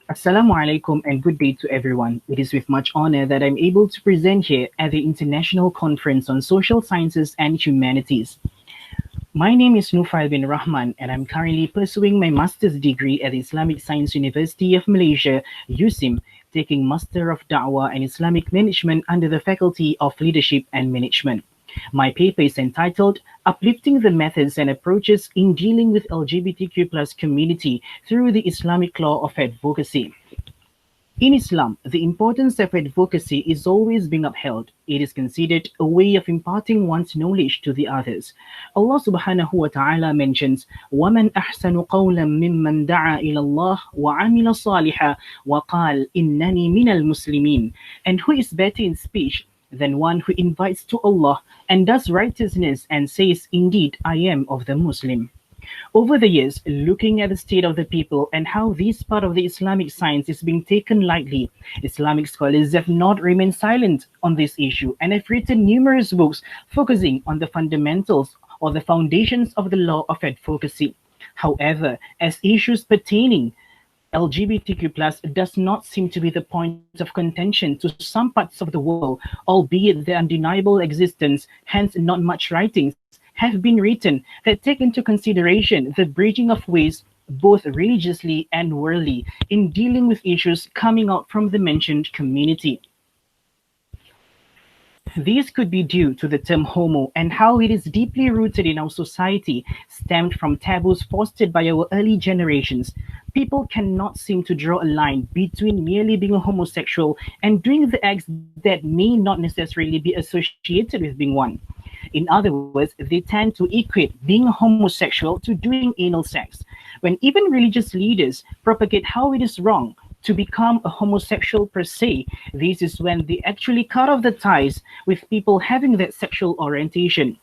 Assalamu alaikum and good day to everyone. It is with much honor that I'm able to present here at the International Conference on Social Sciences and Humanities. My name is Nufail bin Rahman and I'm currently pursuing my master's degree at the Islamic Science University of Malaysia, USIM, taking Master of Da'wah and Islamic Management under the Faculty of Leadership and Management. My paper is entitled Uplifting the Methods and Approaches in Dealing with LGBTQ plus Community Through the Islamic Law of Advocacy. In Islam, the importance of advocacy is always being upheld. It is considered a way of imparting one's knowledge to the others. Allah subhanahu wa ta'ala mentions, وَمَنْ أَحْسَنُ قَوْلًا مِمَّنْ دَعَا إِلَى اللَّهِ وَعَمِلَ صَالِحًا وَقَالَ إِنَّنِي مِنَ الْمُسْلِمِينَ. And who is better in speech than one who invites to Allah and does righteousness and says, Indeed, I am of the Muslim. Over the years, looking at the state of the people and how this part of the Islamic science is being taken lightly, Islamic scholars have not remained silent on this issue and have written numerous books focusing on the fundamentals or the foundations of the law of advocacy. However, as issues pertaining LGBTQ plus does not seem to be the point of contention to some parts of the world, albeit their undeniable existence, hence not much writings have been written that take into consideration the bridging of ways both religiously and worldly in dealing with issues coming out from the mentioned community. This could be due to the term homo and how it is deeply rooted in our society, stemmed from taboos fostered by our early generations. People cannot seem to draw a line between merely being a homosexual and doing the acts that may not necessarily be associated with being one. In other words, they tend to equate being a homosexual to doing anal sex, when even religious leaders propagate how it is wrong to become a homosexual per se. This is when they actually cut off the ties with people having that sexual orientation.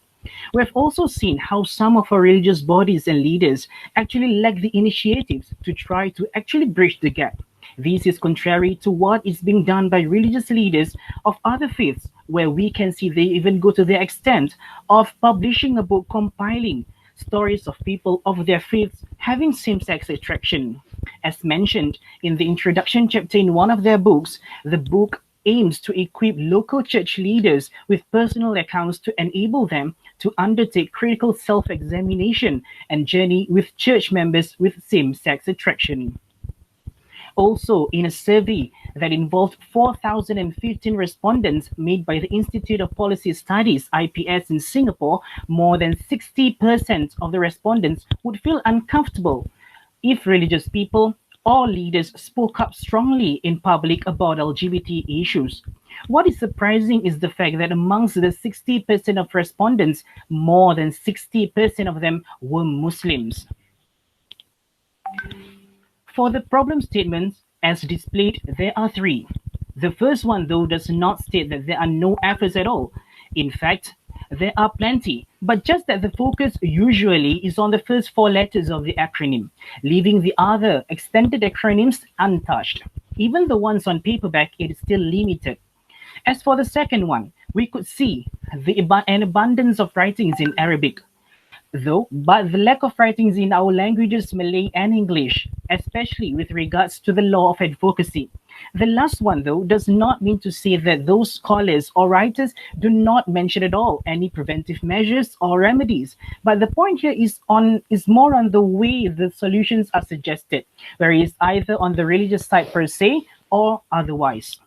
We have also seen how some of our religious bodies and leaders actually lack the initiatives to try to actually bridge the gap. This is contrary to what is being done by religious leaders of other faiths, where we can see they even go to the extent of publishing a book compiling stories of people of their faiths having same sex attraction. As mentioned in the introduction chapter in one of their books, the book aims to equip local church leaders with personal accounts to enable them to undertake critical self examination and journey with church members with same sex attraction. Also, in a survey that involved 4,015 respondents made by the Institute of Policy Studies (IPS) in Singapore, more than 60% of the respondents would feel uncomfortable if religious people or leaders spoke up strongly in public about LGBT issues. What is surprising is the fact that amongst the 60% of respondents, more than 60% of them were Muslims. For the problem statements, as displayed, there are three. The first one, though, does not state that there are no efforts at all. In fact, there are plenty, but just that the focus usually is on the first four letters of the acronym, leaving the other extended acronyms untouched. Even the ones on paperback, it is still limited. As for the second one, we could see an abundance of writings in Arabic, though, but the lack of writings in our languages, Malay and English, especially with regards to the law of advocacy. The last one, though, does not mean to say that those scholars or writers do not mention at all any preventive measures or remedies. But the point here is more on the way the solutions are suggested, where it is either on the religious side per se or otherwise.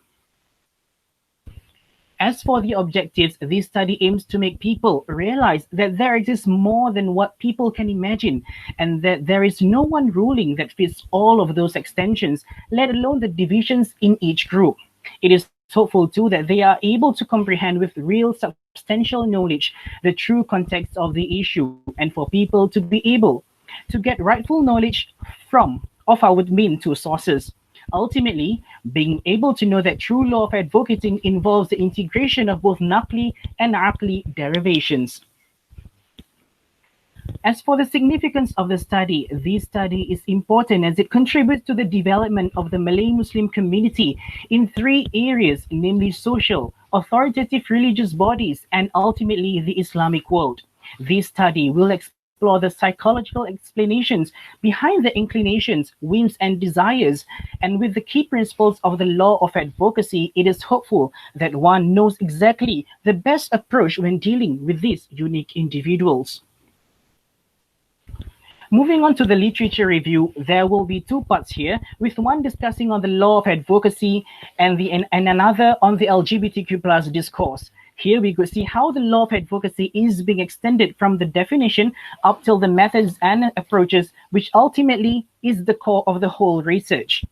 As for the objectives, this study aims to make people realize that there exists more than what people can imagine, and that there is no one ruling that fits all of those extensions, let alone the divisions in each group. It is hopeful too that they are able to comprehend with real substantial knowledge the true context of the issue, and for people to be able to get rightful knowledge from of our main two sources. Ultimately, being able to know that true law of advocating involves the integration of both Naqli and Aqli derivations. As for the significance of the study, this study is important as it contributes to the development of the Malay Muslim community in three areas, namely social, authoritative religious bodies, and ultimately the Islamic world. This study will explore explore the psychological explanations behind the inclinations, whims, and desires. And with the key principles of the law of advocacy, it is hopeful that one knows exactly the best approach when dealing with these unique individuals. Moving on to the literature review, there will be two parts here, with one discussing on the law of advocacy and another on the LGBTQ plus discourse. Here we could see how the law of advocacy is being extended from the definition up till the methods and approaches, which ultimately is the core of the whole research.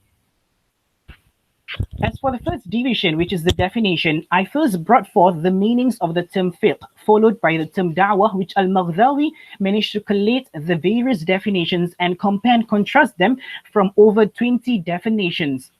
As for the first division, which is the definition, I first brought forth the meanings of the term fiqh, followed by the term da'wah, which Al-Maghdawi managed to collate the various definitions and compare and contrast them from over 20 definitions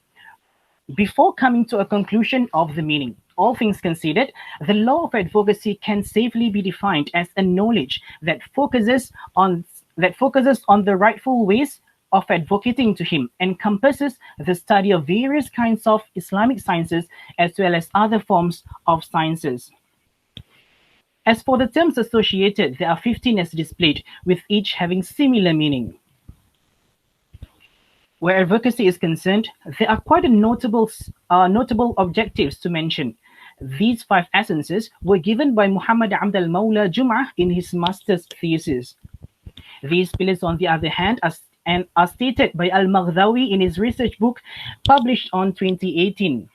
before coming to a conclusion of the meaning. All things considered, the law of advocacy can safely be defined as a knowledge that focuses on the rightful ways of advocating to him, encompasses the study of various kinds of Islamic sciences as well as other forms of sciences. As for the terms associated, there are 15 as displayed, with each having similar meaning. Where advocacy is concerned, there are quite a notable objectives to mention. These 5 essences were given by Muhammad Abd al-Mawla Jum'ah in his master's thesis. These pillars, on the other hand, are stated by Al-Maghdawi in his research book published on 2018.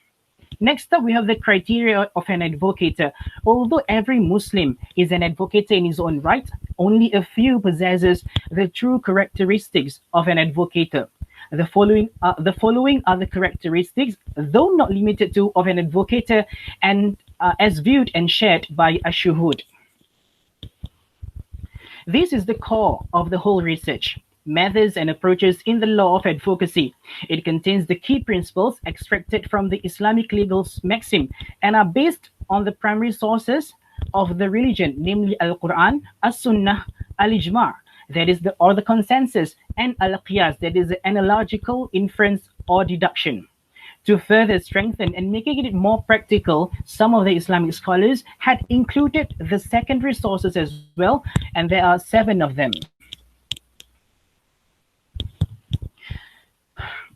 Next up, we have the criteria of an advocator. Although every Muslim is an advocator in his own right, only a few possesses the true characteristics of an advocator. The following are the characteristics, though not limited to, of an advocator, and as viewed and shared by Ash-Shuhud. This is the core of the whole research. Methods and approaches in the law of advocacy. It contains the key principles extracted from the Islamic legal maxim and are based on the primary sources of the religion, namely Al-Quran, As-Sunnah, Al-Ijma', that is the consensus, and Al-Qiyas, that is the analogical inference or deduction. To further strengthen and making it more practical, some of the Islamic scholars had included the secondary sources as well, and there are 7 of them.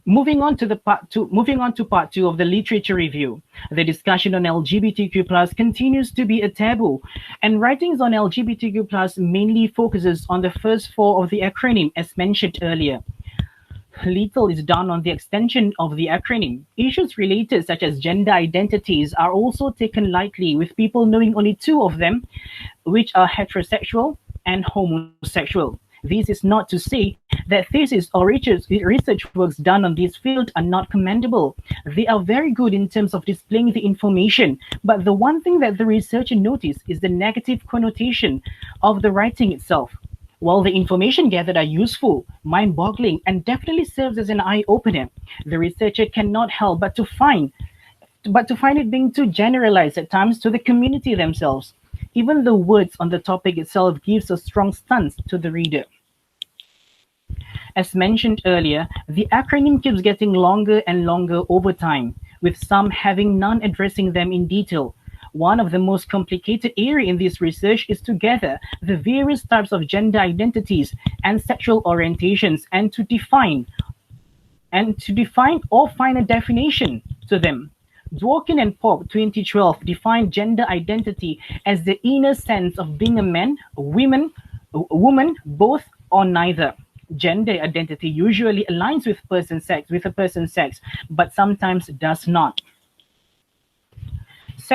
Moving on to part two of the literature review, the discussion on LGBTQ+ continues to be a taboo, and writings on LGBTQ+ mainly focuses on the first 4 of the acronym, as mentioned earlier. Little is done on the extension of the acronym. Issues related, such as gender identities, are also taken lightly, with people knowing only 2 of them, which are heterosexual and homosexual. This is not to say that thesis or research works done on this field are not commendable. They are very good in terms of displaying the information, but the one thing that the researcher noticed is the negative connotation of the writing itself. While the information gathered are useful, mind-boggling, and definitely serves as an eye-opener, the researcher cannot help but to find it being too generalized at times to the community themselves. Even the words on the topic itself gives a strong stance to the reader. As mentioned earlier, the acronym keeps getting longer and longer over time, with some having none addressing them in detail. One of the most complicated areas in this research is to gather the various types of gender identities and sexual orientations and to define or find a definition to them. Dworkin and Pope 2012 defined gender identity as the inner sense of being a man, a woman, both or neither. Gender identity usually aligns with a person's sex, but sometimes does not.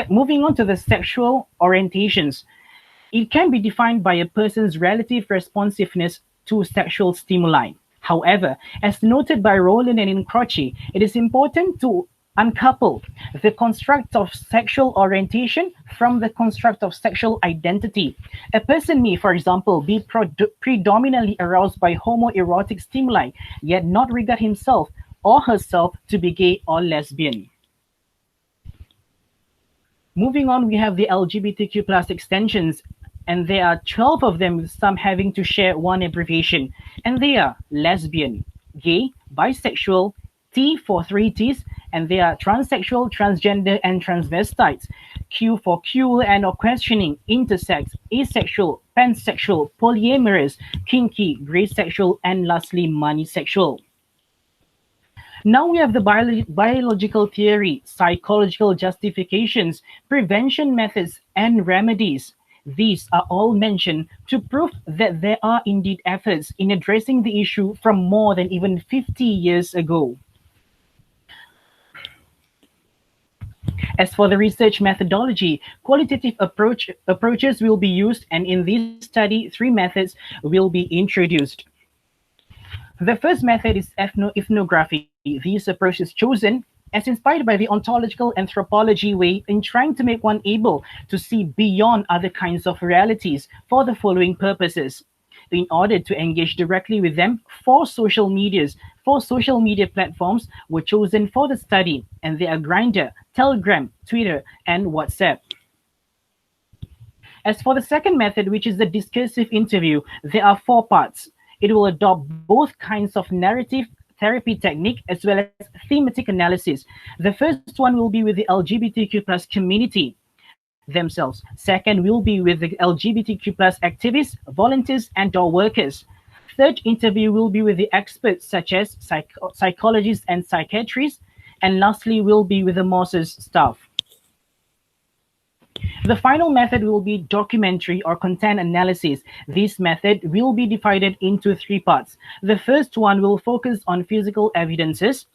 Moving on to the sexual orientations, it can be defined by a person's relative responsiveness to sexual stimuli. However, as noted by Rowland and Incroci, it is important to uncouple the construct of sexual orientation from the construct of sexual identity. A person may, for example, be predominantly aroused by homoerotic stimuli, yet not regard himself or herself to be gay or lesbian. Moving on, we have the LGBTQ plus extensions, and there are 12 of them, with some having to share one abbreviation, and they are lesbian, gay, bisexual, T for 3 Ts, and they are transsexual, transgender, and transvestites. Q for queer and or questioning, intersex, asexual, pansexual, polyamorous, kinky, gray sexual, and lastly, monisexual. Now we have the biological theory, psychological justifications, prevention methods, and remedies. These are all mentioned to prove that there are indeed efforts in addressing the issue from more than even 50 years ago. As for the research methodology, qualitative approaches will be used, and in this study, three methods will be introduced. The first method is ethnography. This approach is chosen as inspired by the ontological anthropology way in trying to make one able to see beyond other kinds of realities for the following purposes. In order to engage directly with them, four social media platforms were chosen for the study, and they are Grindr, Telegram, Twitter, and WhatsApp. As for the second method, which is the discursive interview, there are four parts. It will adopt both kinds of narrative therapy technique as well as thematic analysis. The first one will be with the LGBTQ plus community themselves. Second will be with the LGBTQ plus activists, volunteers, and or workers. Third interview will be with the experts such as psychologists and psychiatrists. And lastly will be with the Moses staff. The final method will be documentary or content analysis. This method will be divided into three parts. The first one will focus on physical evidences,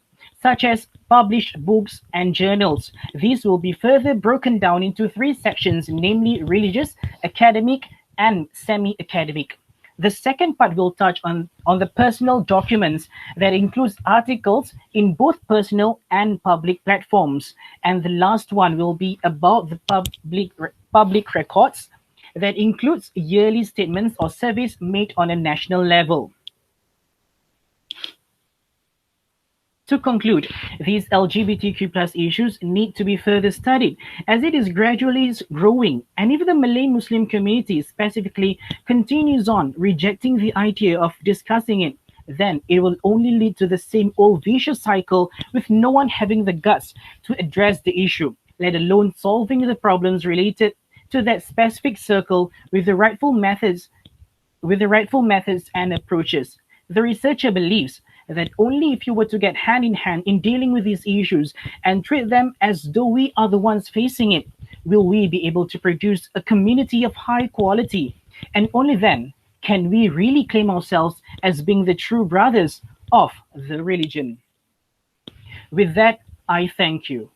such as published books and journals. These will be further broken down into three sections, namely religious, academic, and semi-academic. The second part will touch on the personal documents that includes articles in both personal and public platforms. And the last one will be about the public records that includes yearly statements or surveys made on a national level. To conclude, these LGBTQ plus issues need to be further studied as it is gradually growing, and if the Malay Muslim community specifically continues on rejecting the idea of discussing it, then it will only lead to the same old vicious cycle with no one having the guts to address the issue, let alone solving the problems related to that specific circle with the rightful methods and approaches. The researcher believes that only if you were to get hand in hand in dealing with these issues and treat them as though we are the ones facing it, will we be able to produce a community of high quality. And only then can we really claim ourselves as being the true brothers of the religion. With that, I thank you.